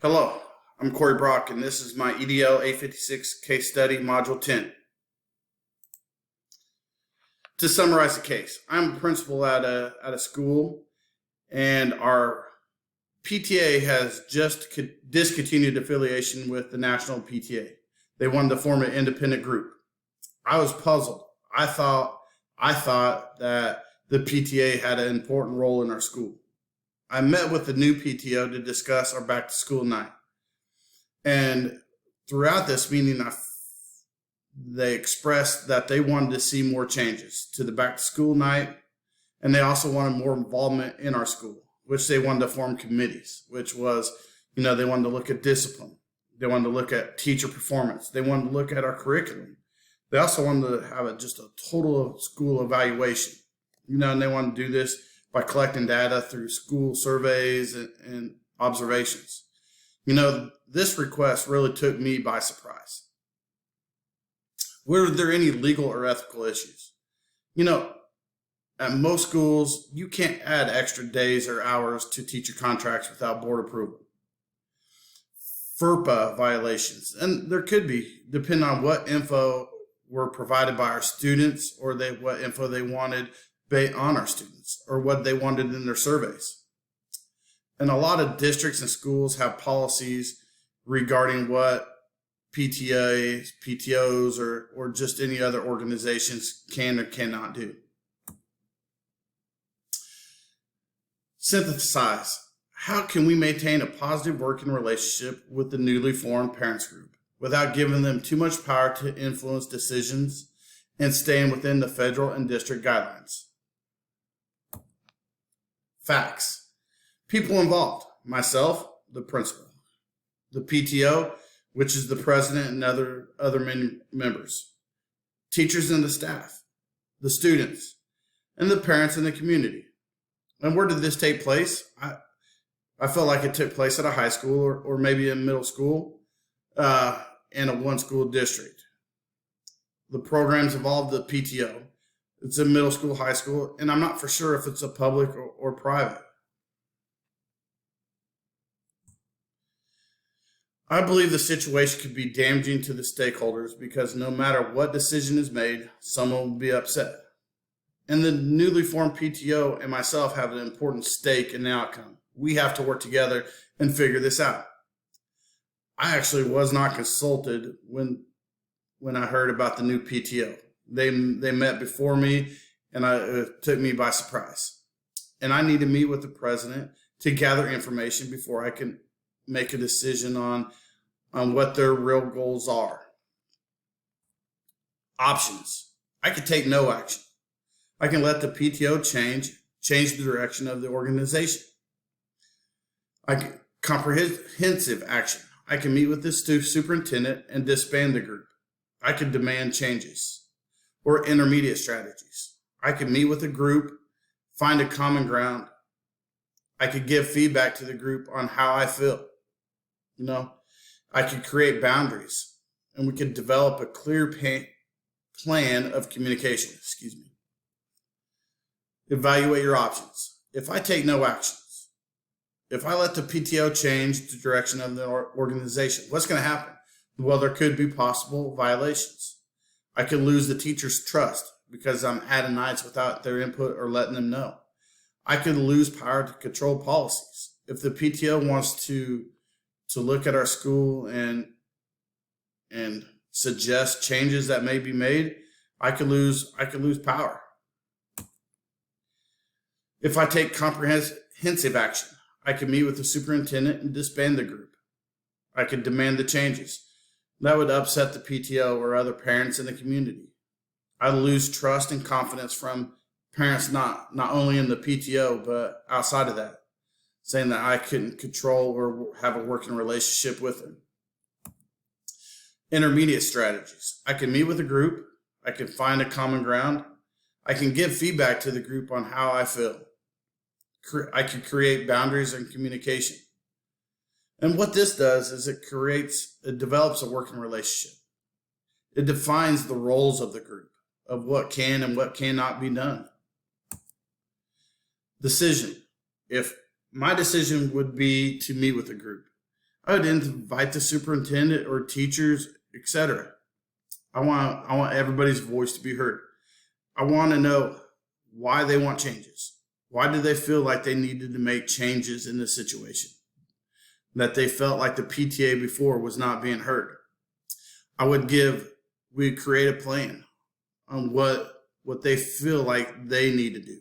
Hello, I'm Corey Brock, and this is my EDL A56 case study, Module 10. To summarize the case, I'm a principal at a school, and our PTA has just discontinued affiliation with the national PTA. They wanted to form an independent group. I was puzzled. I thought that the PTA had an important role in our school. I met with the new PTO to discuss our back to school night. And throughout this meeting, they expressed that they wanted to see more changes to the back to school night. And they also wanted more involvement in our school, which they wanted to form committees, which was, they wanted to look at discipline. They wanted to look at teacher performance. They wanted to look at our curriculum. They also wanted to have just a total school evaluation, and they wanted to do this by collecting data through school surveys and observations. This request really took me by surprise. Were there any legal or ethical issues? At most schools, you can't add extra days or hours to teacher contracts without board approval. FERPA violations, and there could be, depending on what info were provided by our students or what info they wanted on our students or what they wanted in their surveys. And a lot of districts and schools have policies regarding what PTAs, PTOs, or just any other organizations can or cannot do. Synthesize. How can we maintain a positive working relationship with the newly formed parents group without giving them too much power to influence decisions and staying within the federal and district guidelines? Facts. People involved. Myself, the principal. The PTO, which is the president and other members. Teachers and the staff. The students. And the parents and the community. And where did this take place? I felt like it took place at a high school or maybe a middle school and a one school district. The programs involved the PTO. It's a middle school, high school, and I'm not for sure if it's a public or private. I believe the situation could be damaging to the stakeholders because no matter what decision is made, someone will be upset. And the newly formed PTO and myself have an important stake in the outcome. We have to work together and figure this out. I actually was not consulted when I heard about the new PTO. They met before me, and it took me by surprise. And I need to meet with the president to gather information before I can make a decision on what their real goals are. Options. I could take no action. I can let the PTO change the direction of the organization. Comprehensive action. I can meet with the superintendent and disband the group. I can demand changes or intermediate strategies. I can meet with a group, find a common ground. I could give feedback to the group on how I feel. I could create boundaries, and we could develop a clear plan of communication. Evaluate your options. If I take no actions, if I let the PTO change the direction of the organization, what's going to happen? Well, there could be possible violations. I could lose the teacher's trust because I'm adding nights without their input or letting them know. I could lose power to control policies. If the PTO wants to look at our school and suggest changes that may be made, I could lose power. If I take comprehensive action, I can meet with the superintendent and disband the group. I could demand the changes. That would upset the PTO or other parents in the community. I lose trust and confidence from parents not only in the PTO, but outside of that, saying that I couldn't control or have a working relationship with them. Intermediate strategies. I can meet with a group. I can find a common ground. I can give feedback to the group on how I feel. I can create boundaries and communication. And what this does is it develops a working relationship. It defines the roles of the group, of what can and what cannot be done. Decision. If my decision would be to meet with a group, I would invite the superintendent or teachers, etc. I want everybody's voice to be heard. I want to know why they want changes. Why do they feel like they needed to make changes in this situation? That they felt like the PTA before was not being heard. We'd create a plan on what they feel like they need to do.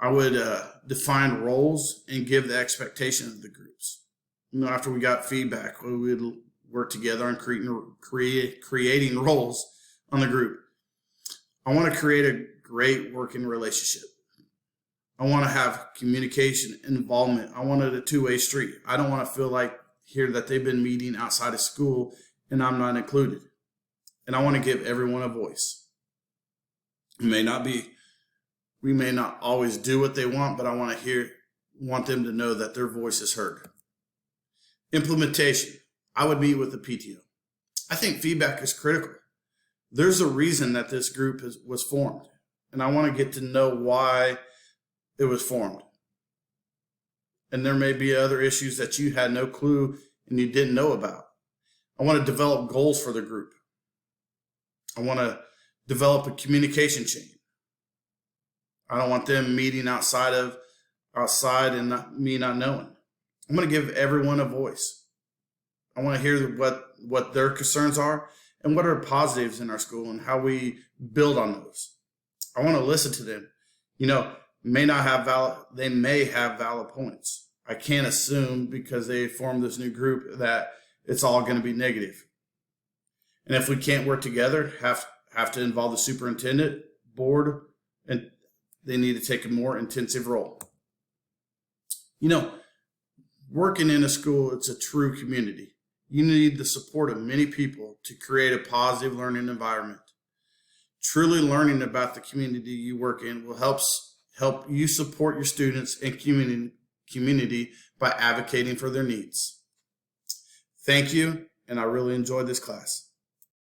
I would define roles and give the expectations of the groups. After we got feedback, we would work together on creating roles on the group. I want to create a great working relationship. I want to have communication, involvement. I want it a two-way street. I don't want to feel like here that they've been meeting outside of school and I'm not included. And I want to give everyone a voice. We may not always do what they want, but I want them to know that their voice is heard. Implementation. I would meet with the PTO. I think feedback is critical. There's a reason that this group was formed, and I want to get to know why it was formed. And there may be other issues that you had no clue and you didn't know about. I want to develop goals for the group. I want to develop a communication chain. I don't want them meeting outside and me not knowing. I'm going to give everyone a voice. I want to hear what their concerns are and what are positives in our school and how we build on those. I want to listen to them. They may have valid points. I can't assume because they formed this new group that it's all going to be negative. And if we can't work together, have to involve the superintendent, board, and they need to take a more intensive role. Working in a school, it's a true community. You need the support of many people to create a positive learning environment. Truly learning about the community you work in will help you support your students and community by advocating for their needs. Thank you, and I really enjoyed this class.